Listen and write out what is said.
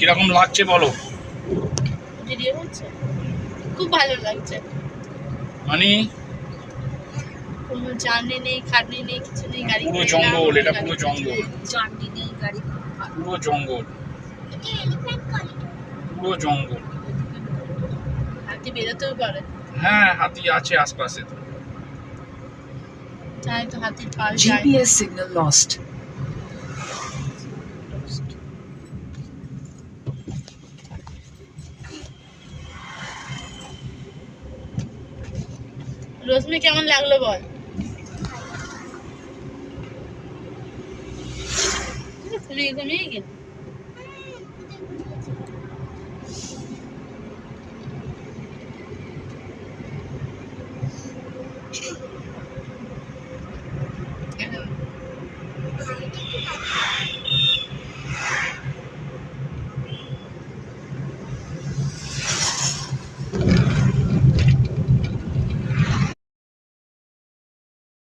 কিরকম লাগছে বলো? ভিডিও হচ্ছে, খুব ভালো লাগছে। মানে কোনো জার্নি নেই, খাটনি নেই, কিছু নেই, গাড়ি পুরো জঙ্গল, এটা পুরো জঙ্গল, জার্নি নেই, গাড়ি পুরো জঙ্গল, পুরো জঙ্গল। হাতি বেরোতেও পারে। হ্যাঁ, হাতি আছে আশপাশে। তাই তো হাতির পাল যায়। GPS signal lost. রশ্মি কেমন লাগলো বল? তুমি ঘুমিয়ে গেলে